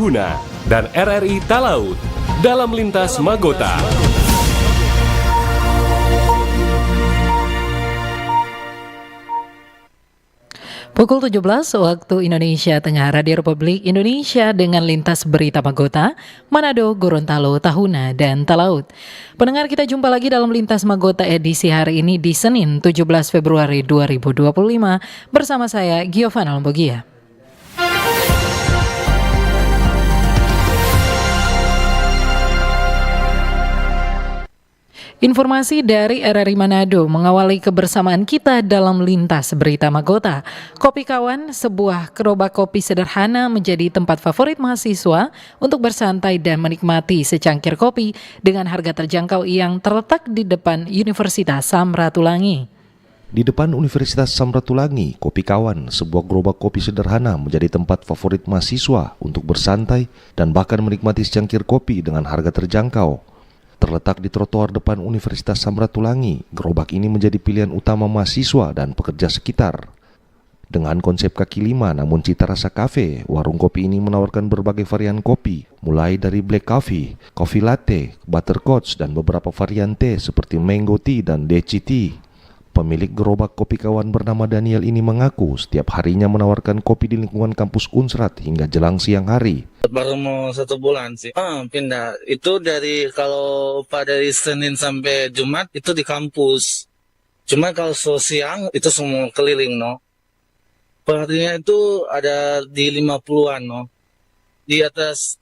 Tahuna dan RRI Talaut dalam Lintas Magota. Pukul 17 waktu Indonesia Tengah, Radio Republik Indonesia dengan Lintas Berita Magota, Manado, Gorontalo, Tahuna, dan Talaut. Pendengar, kita jumpa lagi dalam Lintas Magota edisi hari ini di Senin 17 Februari 2025 bersama saya Giovanna Lombogia. Informasi dari RRI Manado mengawali kebersamaan kita dalam Lintas Berita Magota. Kopi Kawan, sebuah gerobak kopi sederhana menjadi tempat favorit mahasiswa untuk bersantai dan menikmati secangkir kopi dengan harga terjangkau yang terletak di depan Universitas Samratulangi. Di depan Universitas Samratulangi, Kopi Kawan, sebuah gerobak kopi sederhana menjadi tempat favorit mahasiswa untuk bersantai dan bahkan menikmati secangkir kopi dengan harga terjangkau. Terletak di trotoar depan Universitas Samratulangi, gerobak ini menjadi pilihan utama mahasiswa dan pekerja sekitar. Dengan konsep kaki lima namun cita rasa kafe, warung kopi ini menawarkan berbagai varian kopi, mulai dari black coffee, coffee latte, butterscotch, dan beberapa varian teh seperti mango tea dan lychee tea. Pemilik gerobak Kopi Kawan bernama Daniel ini mengaku setiap harinya menawarkan kopi di lingkungan kampus Unsrat hingga jelang siang hari. Baru mau 1 bulan sih. Pindah. Itu kalau dari Senin sampai Jumat itu di kampus. Cuma kalau siang itu semua keliling, no. Perhatinya itu ada di 50-an, no. Di atas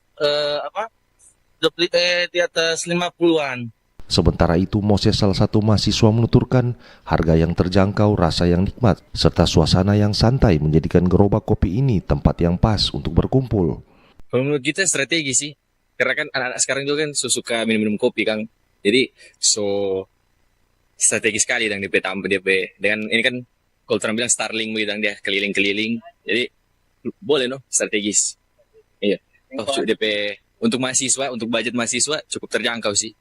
di atas 50-an. Sementara itu, Moses, salah satu mahasiswa, menuturkan harga yang terjangkau, rasa yang nikmat, serta suasana yang santai menjadikan gerobak kopi ini tempat yang pas untuk berkumpul. Kalau menurut kita strategi sih, karena kan anak-anak sekarang juga kan suka minum-minum kopi kan, jadi strategi sekali dan DP tambah DP dengan ini kan kalau orang bilang Starling begitu dia keliling-keliling, jadi boleh no strategis. Iya, DP untuk mahasiswa, untuk budget mahasiswa cukup terjangkau sih.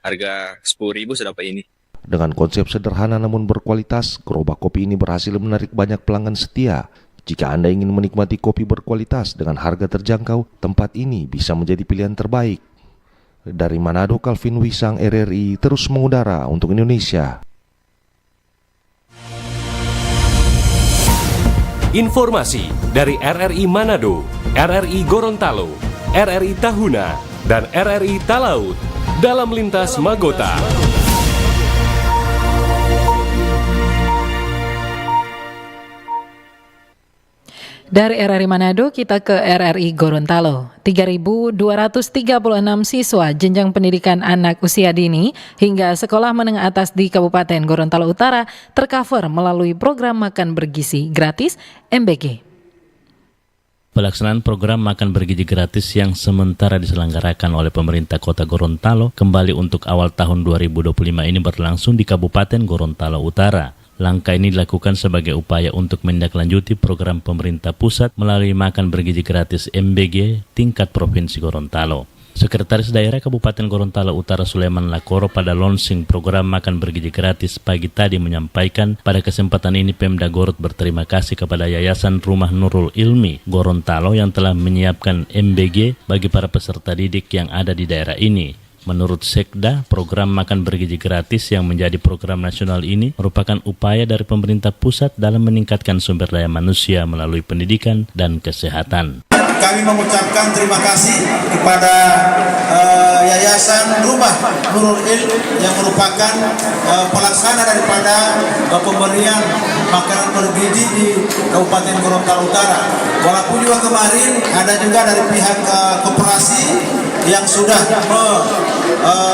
Harga 10.000 sudah dapat ini. Dengan konsep sederhana namun berkualitas, gerobak kopi ini berhasil menarik banyak pelanggan setia. Jika Anda ingin menikmati kopi berkualitas dengan harga terjangkau, tempat ini bisa menjadi pilihan terbaik. Dari Manado, Calvin Wisang, RRI, terus mengudara untuk Indonesia. Informasi dari RRI Manado, RRI Gorontalo, RRI Tahuna, dan RRI Talaut dalam Lintas Magota. Dari RRI Manado kita ke RRI Gorontalo. 3.236 siswa jenjang pendidikan anak usia dini hingga sekolah menengah atas di Kabupaten Gorontalo Utara tercover melalui program makan bergizi gratis MBG. Pelaksanaan program makan bergizi gratis yang sementara diselenggarakan oleh pemerintah Kota Gorontalo kembali untuk awal tahun 2025 ini berlangsung di Kabupaten Gorontalo Utara. Langkah ini dilakukan sebagai upaya untuk menindaklanjuti program pemerintah pusat melalui makan bergizi gratis MBG tingkat Provinsi Gorontalo. Sekretaris Daerah Kabupaten Gorontalo Utara Sulaiman Lakoro pada launching program makan bergizi gratis pagi tadi menyampaikan pada kesempatan ini Pemda Gorot berterima kasih kepada Yayasan Rumah Nurul Ilmi Gorontalo yang telah menyiapkan MBG bagi para peserta didik yang ada di daerah ini. Menurut Sekda, program makan bergizi gratis yang menjadi program nasional ini merupakan upaya dari pemerintah pusat dalam meningkatkan sumber daya manusia melalui pendidikan dan kesehatan. Kami mengucapkan terima kasih kepada Yayasan Rumah Nurul Ilm yang merupakan pelaksana daripada pemberian makanan bergizi di Kabupaten Gorontalo Utara. Walaupun juga kemarin ada juga dari pihak koperasi yang sudah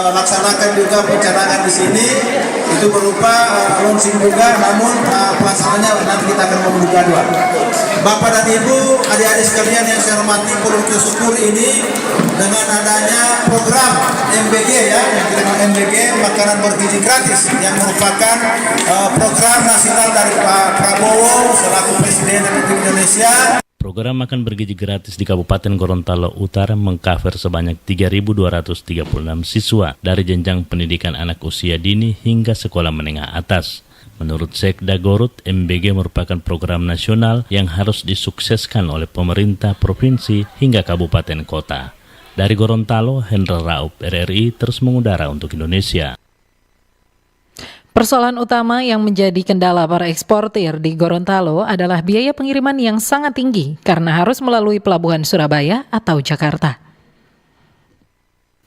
melaksanakan juga pencanangan di sini, itu berupa launching juga, namun pelaksanaannya nanti kita akan membuka dua. Bapak dan Ibu, adik-adik sekalian yang saya hormati, perlu bersyukur ini dengan adanya program MBG yang kita MBG makanan bergizi gratis yang merupakan program nasional dari Pak Prabowo selaku Presiden Republik Indonesia. Program makan bergizi gratis di Kabupaten Gorontalo Utara mengcover sebanyak 3.236 siswa dari jenjang pendidikan anak usia dini hingga sekolah menengah atas. Menurut Sekda Garut, MBG merupakan program nasional yang harus disukseskan oleh pemerintah provinsi hingga kabupaten kota. Dari Gorontalo, Hendra Raup, RRI terus mengudara untuk Indonesia. Persoalan utama yang menjadi kendala para eksportir di Gorontalo adalah biaya pengiriman yang sangat tinggi karena harus melalui pelabuhan Surabaya atau Jakarta.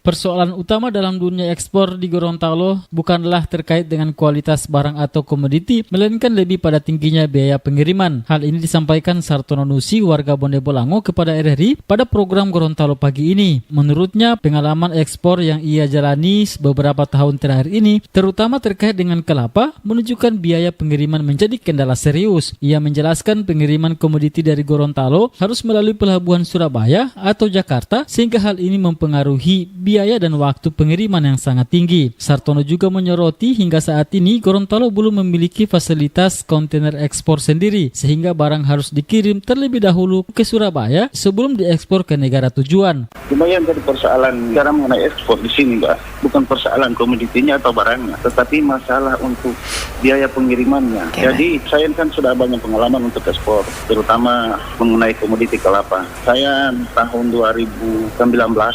Persoalan utama dalam dunia ekspor di Gorontalo bukanlah terkait dengan kualitas barang atau komoditi, melainkan lebih pada tingginya biaya pengiriman. Hal ini disampaikan Sartono Nusi, warga Bondebolango, kepada RRI pada program Gorontalo pagi ini. Menurutnya, pengalaman ekspor yang ia jalani beberapa tahun terakhir ini, terutama terkait dengan kelapa, menunjukkan biaya pengiriman menjadi kendala serius. Ia menjelaskan pengiriman komoditi dari Gorontalo harus melalui pelabuhan Surabaya atau Jakarta, sehingga hal ini mempengaruhi biaya dan waktu pengiriman yang sangat tinggi. Sartono juga menyoroti hingga saat ini Gorontalo belum memiliki fasilitas kontainer ekspor sendiri, sehingga barang harus dikirim terlebih dahulu ke Surabaya sebelum diekspor ke negara tujuan. Cuma yang jadi persoalan cara mengenai ekspor di sini, Mbak, bukan persoalan komoditinya atau barangnya, tetapi masalah untuk biaya pengirimannya. Jadi saya kan sudah banyak pengalaman untuk ekspor, terutama mengenai komoditi kelapa. Saya tahun 2019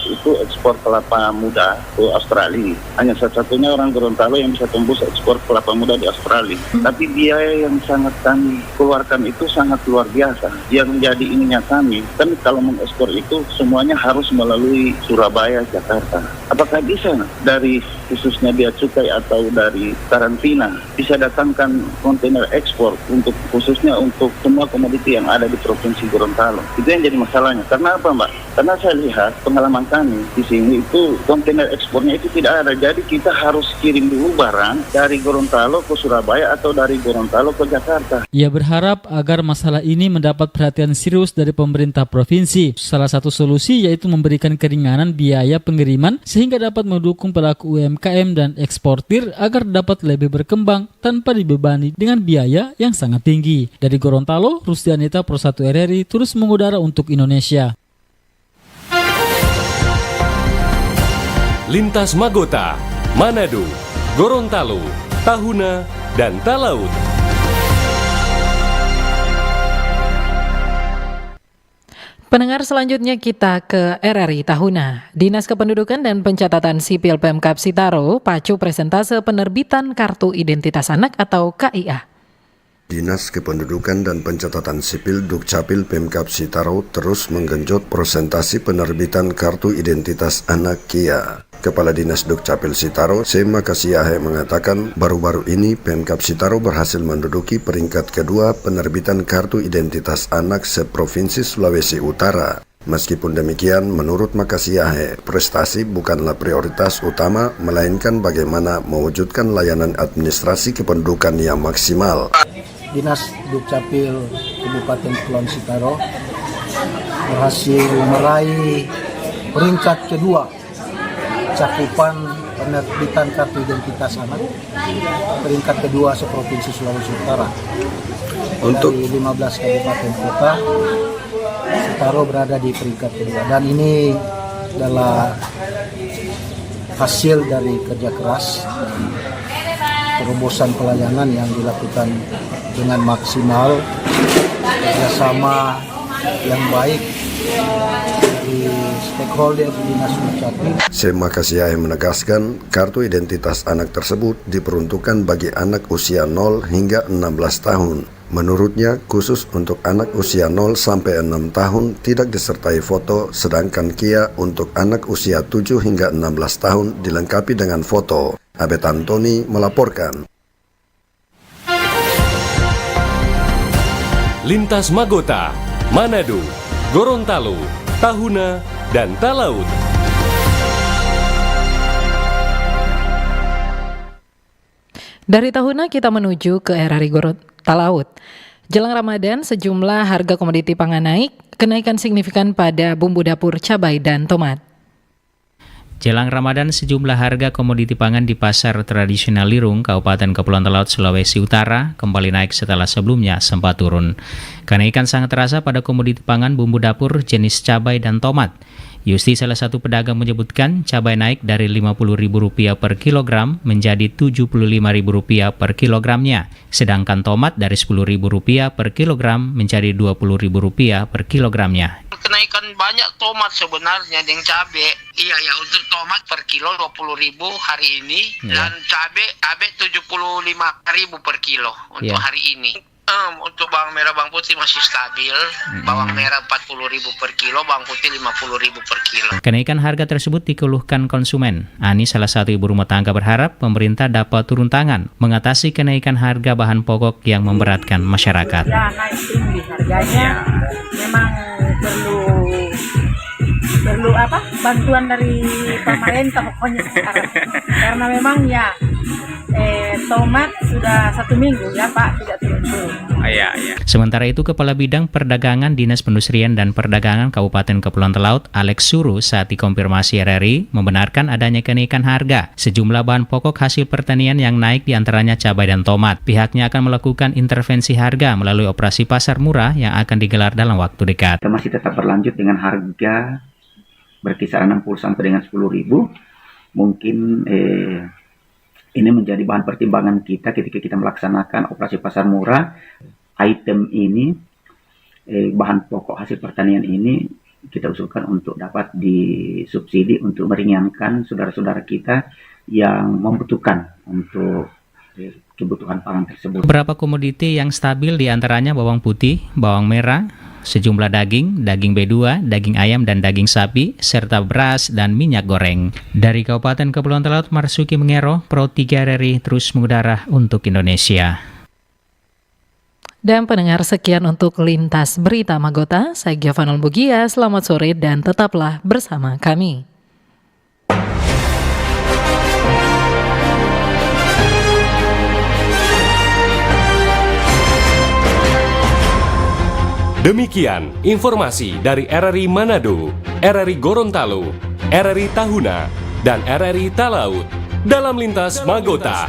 itu ekspor kelapa muda ke Australia. Hanya satu-satunya orang Gorontalo yang bisa tembus ekspor kelapa muda di Australia. Tapi biaya yang sangat kami keluarkan itu sangat luar biasa. Yang menjadi ininya kami, kan kalau mengekspor itu semuanya harus melalui Surabaya, Jakarta. Apakah bisa dari khususnya bea cukai atau dari karantina bisa datangkan kontainer ekspor untuk khususnya untuk semua komoditi yang ada di Provinsi Gorontalo? Itu yang jadi masalahnya. Karena apa, Mbak? Karena saya lihat pengalaman kami di sini itu kontainer ekspornya itu tidak ada. Jadi kita harus kirim dulu barang dari Gorontalo ke Surabaya atau dari Gorontalo ke Jakarta. Ia berharap agar masalah ini mendapat perhatian serius dari pemerintah provinsi. Salah satu solusi yaitu memberikan keringanan biaya pengiriman sehingga dapat mendukung pelaku UMKM dan eksportir agar dapat lebih berkembang tanpa dibebani dengan biaya yang sangat tinggi. Dari Gorontalo, Rusdianita, Pro 1 RRI terus mengudara untuk Indonesia. Lintas Magota, Manado, Gorontalo, Tahuna, dan Talaut. Pendengar, selanjutnya kita ke RRI Tahuna. Dinas Kependudukan dan Pencatatan Sipil Pemkab Sitaro pacu presentase penerbitan Kartu Identitas Anak atau KIA. Dinas Kependudukan dan Pencatatan Sipil Dukcapil Pemkab Sitaro terus menggenjot presentasi penerbitan Kartu Identitas Anak KIA. Kepala Dinas Dukcapil Sitaro, Sema Kasiahe, mengatakan baru-baru ini Pemkab Sitaro berhasil menduduki peringkat kedua penerbitan Kartu Identitas Anak se-Provinsi Sulawesi Utara. Meskipun demikian, menurut Makasiahe, prestasi bukanlah prioritas utama, melainkan bagaimana mewujudkan layanan administrasi kependudukan yang maksimal. Dinas Dukcapil Kabupaten Kepulauan Sitaro berhasil meraih peringkat kedua cakupan penerbitan Kartu Identitas Anak, peringkat kedua se-Provinsi Sulawesi Utara. Untuk dari 15 kabupaten kota, Sitaro berada di peringkat kedua, dan ini adalah hasil dari kerja keras, terobosan pelayanan yang dilakukan dengan maksimal, kerjasama yang baik dari stakeholder di Dinas Dukcapil. Sema Kasiahe menegaskan kartu identitas anak tersebut diperuntukkan bagi anak usia 0 hingga 16 tahun. Menurutnya, khusus untuk anak usia 0 sampai 6 tahun tidak disertai foto, sedangkan KIA untuk anak usia 7 hingga 16 tahun dilengkapi dengan foto. Abet Antoni melaporkan. Lintas Magota, Manado, Gorontalo, Tahuna, dan Talaut. Dari Tahuna kita menuju ke RRI Talaut. Jelang Ramadan, sejumlah harga komoditi pangan naik, kenaikan signifikan pada bumbu dapur, cabai, dan tomat. Jelang Ramadan, sejumlah harga komoditi pangan di pasar tradisional Lirung, Kabupaten Kepulauan Talaut, Sulawesi Utara, kembali naik setelah sebelumnya sempat turun. Kenaikan sangat terasa pada komoditi pangan bumbu dapur jenis cabai dan tomat. Yusti, salah satu pedagang, menyebutkan cabai naik dari Rp50.000 per kilogram menjadi Rp75.000 per kilogramnya, sedangkan tomat dari Rp10.000 per kilogram menjadi Rp20.000 per kilogramnya. Kenaikan banyak tomat sebenarnya dengan cabai. Iya ya, untuk tomat per kilo 20.000 hari ini dan cabai 75.000 per kilo untuk hari ini. Untuk bawang merah, bawang putih masih stabil. Bawang merah 40.000 per kilo, bawang putih 50.000 per kilo. Kenaikan harga tersebut dikeluhkan konsumen. Ani, salah satu ibu rumah tangga, berharap pemerintah dapat turun tangan mengatasi kenaikan harga bahan pokok yang memberatkan masyarakat. Ya, naik tinggi harganya. Memang perlu bantuan dari pemerintah pokoknya sekarang. Karena memang ya tomat sudah 1 minggu ya Pak tidak turun-turun. Sementara itu, Kepala Bidang Perdagangan Dinas Perindustrian dan Perdagangan Kabupaten Kepulauan Talaut, Alex Suru, saat dikonfirmasi RRI membenarkan adanya kenaikan harga sejumlah bahan pokok hasil pertanian yang naik, diantaranya cabai dan tomat. Pihaknya akan melakukan intervensi harga melalui operasi pasar murah yang akan digelar dalam waktu dekat. Kita masih tetap berlanjut dengan harga berkisar 60 sampai dengan 10.000. Mungkin ini menjadi bahan pertimbangan kita ketika kita melaksanakan operasi pasar murah. Item ini, bahan pokok hasil pertanian ini kita usulkan untuk dapat disubsidi untuk meringankan saudara-saudara kita yang membutuhkan untuk kebutuhan pangan tersebut. Beberapa komoditi yang stabil diantaranya bawang putih, bawang merah, sejumlah daging, daging B2, daging ayam dan daging sapi, serta beras dan minyak goreng. Dari Kabupaten Kepulauan Talaut, Marsuki Mengero, Pro 3 RRI terus mengudara untuk Indonesia. Dan pendengar, sekian untuk Lintas Berita Magota. Saya Giovanul Bugia, selamat sore dan tetaplah bersama kami. Demikian informasi dari RRI Manado, RRI Gorontalo, RRI Tahuna, dan RRI Talaut dalam Lintas Magota.